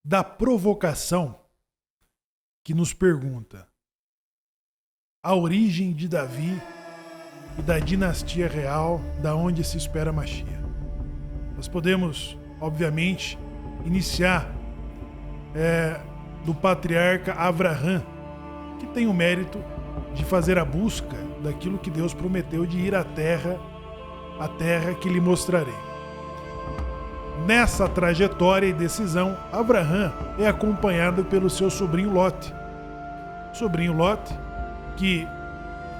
da provocação que nos pergunta a origem de Davi e da dinastia real, da onde se espera Mashiach. Nós podemos, obviamente, iniciar do patriarca Avraham, que tem o mérito de fazer a busca daquilo que Deus prometeu, de ir à terra, a terra que lhe mostrarei. Nessa trajetória e decisão, Avraham é acompanhado pelo seu sobrinho Lot. Sobrinho Lot, que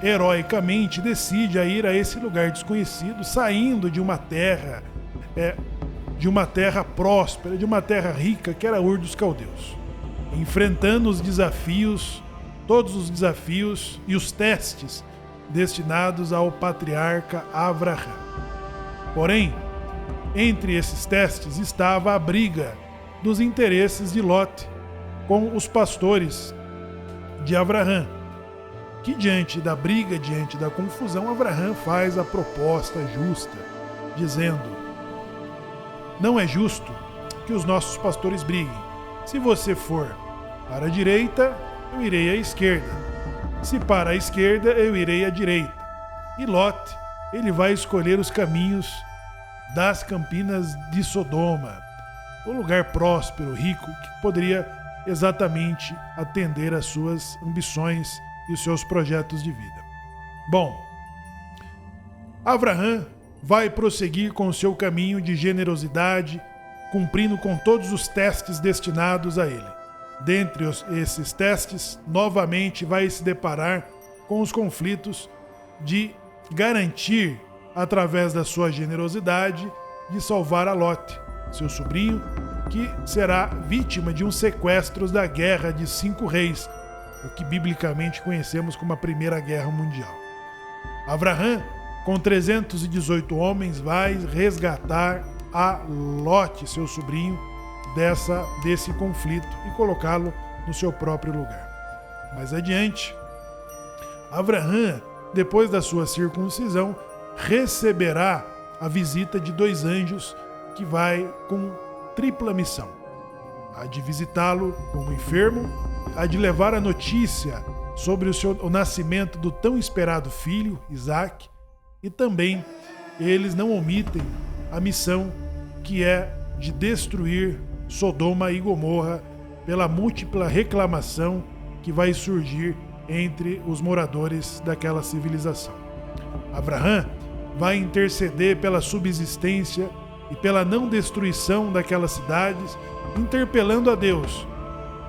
heroicamente decide a ir a esse lugar desconhecido, saindo de uma terra próspera, de uma terra rica, que era Ur dos Caldeus, enfrentando os desafios, todos os desafios e os testes destinados ao patriarca Avraham. Porém, entre esses testes estava a briga dos interesses de Lot com os pastores de Avraham, que diante da briga, diante da confusão, Avraham faz a proposta justa, dizendo: não é justo que os nossos pastores briguem. Se você for para a direita, eu irei à esquerda. Se para a esquerda, eu irei à direita. E Lot, ele vai escolher os caminhos das campinas de Sodoma, um lugar próspero, rico, que poderia exatamente atender às suas ambições e os seus projetos de vida. Bom, Avraham vai prosseguir com o seu caminho de generosidade, cumprindo com todos os testes destinados a ele. Dentre esses testes, novamente vai se deparar com os conflitos de garantir, através da sua generosidade, de salvar a Lot, seu sobrinho, que será vítima de um sequestro da Guerra de 5 Reis, o que biblicamente conhecemos como a Primeira Guerra Mundial. Avraham, com 318 homens, vai resgatar a Lot, seu sobrinho, desse conflito e colocá-lo no seu próprio lugar. Mais adiante, Avraham, depois da sua circuncisão, receberá a visita de 2 anjos que vai com tripla missão: a de visitá-lo como enfermo, a de levar a notícia sobre o nascimento do tão esperado filho, Isaac, e também eles não omitem a missão que é de destruir Sodoma e Gomorra pela múltipla reclamação que vai surgir entre os moradores daquela civilização. Avraham vai interceder pela subsistência e pela não destruição daquelas cidades, interpelando a Deus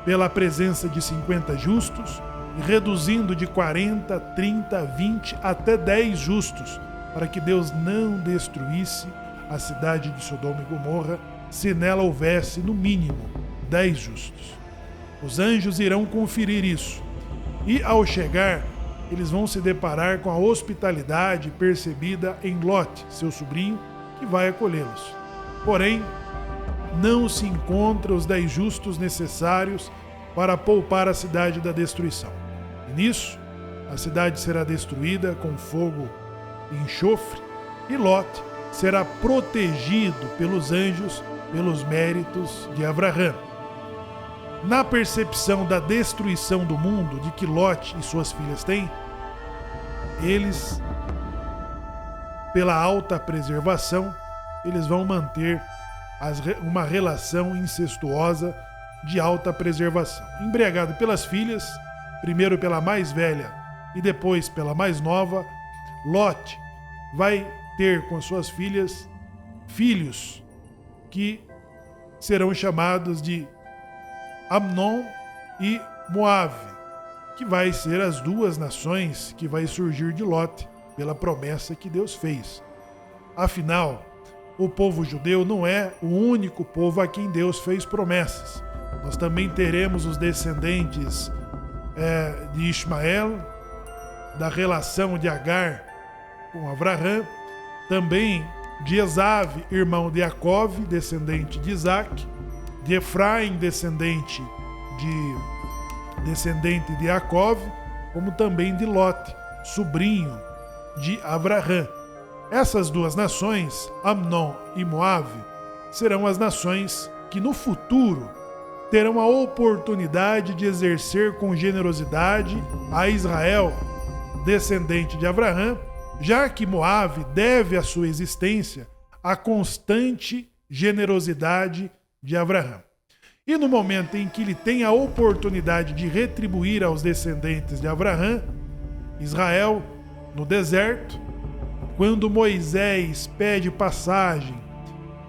pela presença de 50 justos e reduzindo de 40, 30, 20 até 10 justos, para que Deus não destruísse a cidade de Sodoma e Gomorra se nela houvesse, no mínimo, 10 justos. Os anjos irão conferir isso e, ao chegar, eles vão se deparar com a hospitalidade percebida em Lot, seu sobrinho, que vai acolhê-los. Porém, não se encontra os 10 justos necessários para poupar a cidade da destruição. E nisso, a cidade será destruída com fogo e enxofre, e Lot será protegido pelos anjos pelos méritos de Avraham. Na percepção da destruição do mundo de que Lot e suas filhas têm, eles, pela alta preservação, eles vão manter uma relação incestuosa de alta preservação. Embriagado pelas filhas, primeiro pela mais velha e depois pela mais nova, Lot vai ter com suas filhas filhos que serão chamados de Amnon e Moabe, que vai ser as 2 nações que vai surgir de Lot pela promessa que Deus fez. Afinal, o povo judeu não é o único povo a quem Deus fez promessas. Nós também teremos os descendentes de Ismael, da relação de Agar com Avraham, também de Esav, irmão de Jacove, descendente de Isaac, de Efraim, descendente de Jacove, como também de Lot, sobrinho de Avraham. Essas 2 nações, Amnon e Moabe, serão as nações que no futuro terão a oportunidade de exercer com generosidade a Israel, descendente de Abraão, já que Moabe deve a sua existência à constante generosidade de Abraão. E no momento em que ele tem a oportunidade de retribuir aos descendentes de Abraão, Israel, no deserto, quando Moisés pede passagem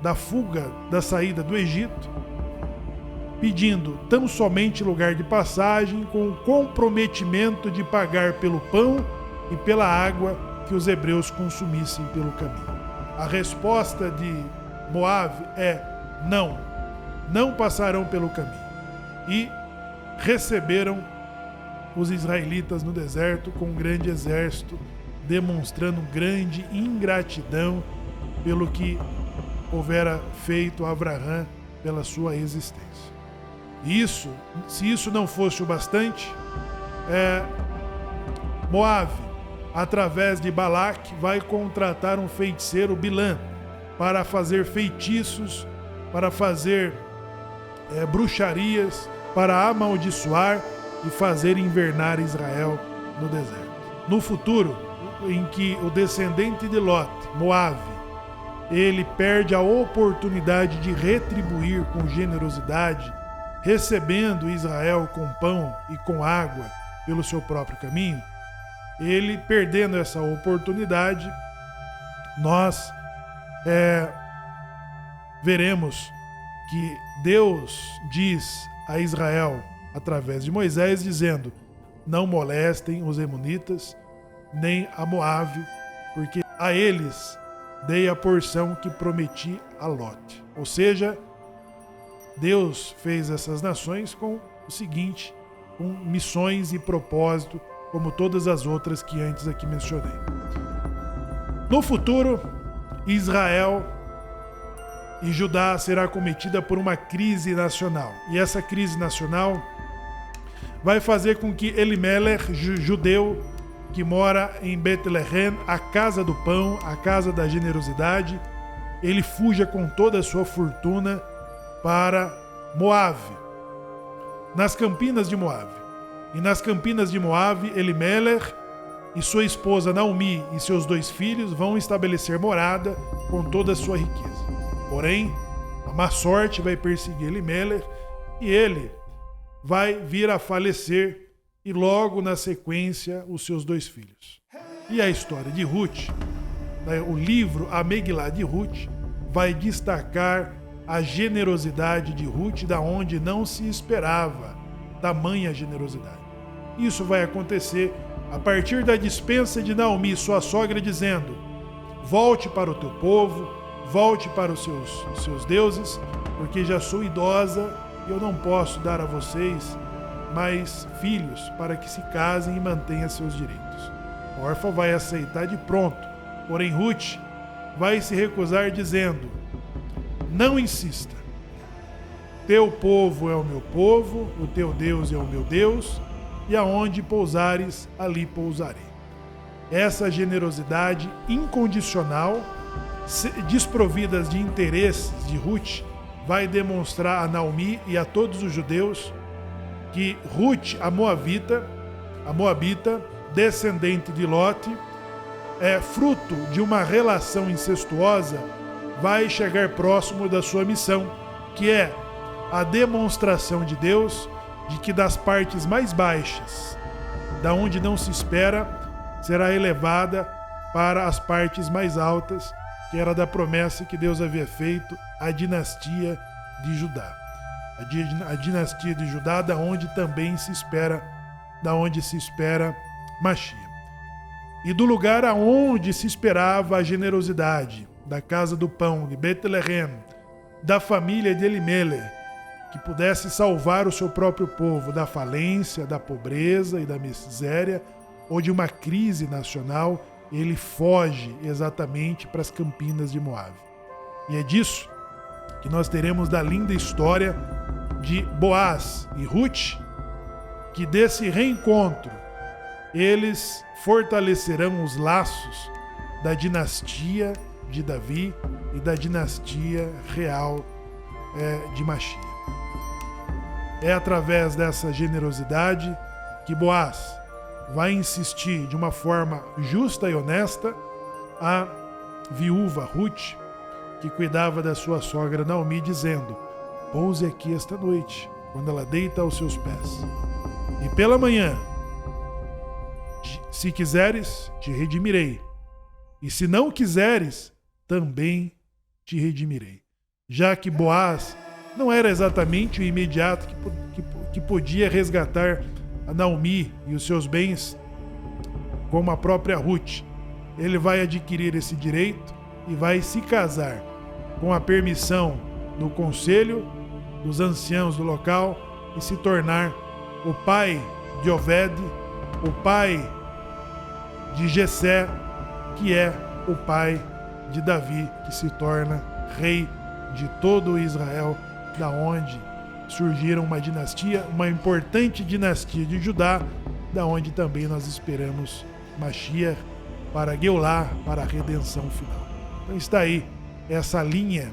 da fuga, da saída do Egito, pedindo tão somente lugar de passagem com o comprometimento de pagar pelo pão e pela água que os hebreus consumissem pelo caminho. A resposta de Moabe é não, não passarão pelo caminho. E receberam os israelitas no deserto com um grande exército, demonstrando grande ingratidão pelo que houvera feito Abraão pela sua existência. Isso, se isso não fosse o bastante, Moabe, através de Balaque, vai contratar um feiticeiro, Bilã, para fazer feitiços, para fazer bruxarias, para amaldiçoar e fazer invernar Israel no deserto. No futuro, em que o descendente de Lot, Moabe, ele perde a oportunidade de retribuir com generosidade, recebendo Israel com pão e com água pelo seu próprio caminho, ele perdendo essa oportunidade, nós veremos que Deus diz a Israel, através de Moisés, dizendo: não molestem os Emonitas, nem a Moabe, porque a eles dei a porção que prometi a Lot. Ou seja, Deus fez essas nações com o seguinte, com missões e propósito, como todas as outras que antes aqui mencionei. No futuro, Israel e Judá será acometida por uma crise nacional. E essa crise nacional vai fazer com que Elimelech, judeu, que mora em Betlehem, a casa do pão, a casa da generosidade, ele fuja com toda a sua fortuna para Moabe, nas campinas de Moabe. E nas campinas de Moabe, Elimelech e sua esposa Naomi e seus 2 filhos vão estabelecer morada com toda a sua riqueza. Porém, a má sorte vai perseguir Elimelech e ele vai vir a falecer e logo na sequência os seus 2 filhos. E a história de Ruth, o livro A Megilá de Ruth, vai destacar a generosidade de Ruth, da onde não se esperava tamanha generosidade. Isso vai acontecer a partir da dispensa de Naomi, sua sogra, dizendo: volte para o teu povo, volte para os seus deuses, porque já sou idosa e eu não posso dar a vocês mais filhos para que se casem e mantenham seus direitos. Orfa vai aceitar de pronto, porém Ruth vai se recusar dizendo: não insista. Teu povo é o meu povo, o teu Deus é o meu Deus, e aonde pousares, ali pousarei. Essa generosidade incondicional, desprovida de interesses de Ruth, vai demonstrar a Naomi e a todos os judeus que Ruth, a Moabita, descendente de Lot, fruto de uma relação incestuosa, vai chegar próximo da sua missão, que é a demonstração de Deus de que das partes mais baixas, da onde não se espera, será elevada para as partes mais altas, que era da promessa que Deus havia feito à dinastia de Judá. A dinastia de Judá, da onde também se espera, Mashiach. E do lugar aonde se esperava a generosidade, da casa do pão, de Betlehem, da família de Elimelech, que pudesse salvar o seu próprio povo da falência, da pobreza e da miséria, ou de uma crise nacional, ele foge exatamente para as campinas de Moabe. E é disso que nós teremos da linda história de Boaz e Ruth, que desse reencontro eles fortalecerão os laços da dinastia de Davi e da dinastia real de Mashiach. É através dessa generosidade que Boaz vai insistir de uma forma justa e honesta a viúva Ruth, que cuidava da sua sogra Naomi, dizendo: pouse aqui esta noite, quando ela deita aos seus pés. E pela manhã, se quiseres, te redimirei. E se não quiseres, também te redimirei. Já que Boaz não era exatamente o imediato que podia resgatar a Naomi e os seus bens, como a própria Ruth, ele vai adquirir esse direito e vai se casar com a permissão do conselho dos anciãos do local e se tornar o pai de Obed, o pai de Jessé, que é o pai de Davi, que se torna rei de todo Israel, da onde surgiram uma dinastia, uma importante dinastia de Judá, da onde também nós esperamos Mashiach para Geulá, para a redenção final. Então está aí essa linha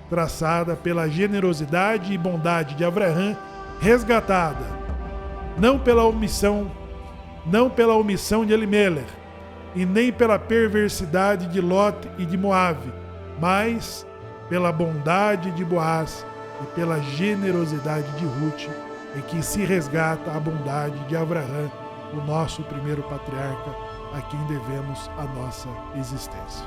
traçada pela generosidade e bondade de Abraão, resgatada não pela omissão de Elimelech e nem pela perversidade de Lot e de Moabe, mas pela bondade de Boaz e pela generosidade de Ruth, em que se resgata a bondade de Abraão, o nosso primeiro patriarca, a quem devemos a nossa existência.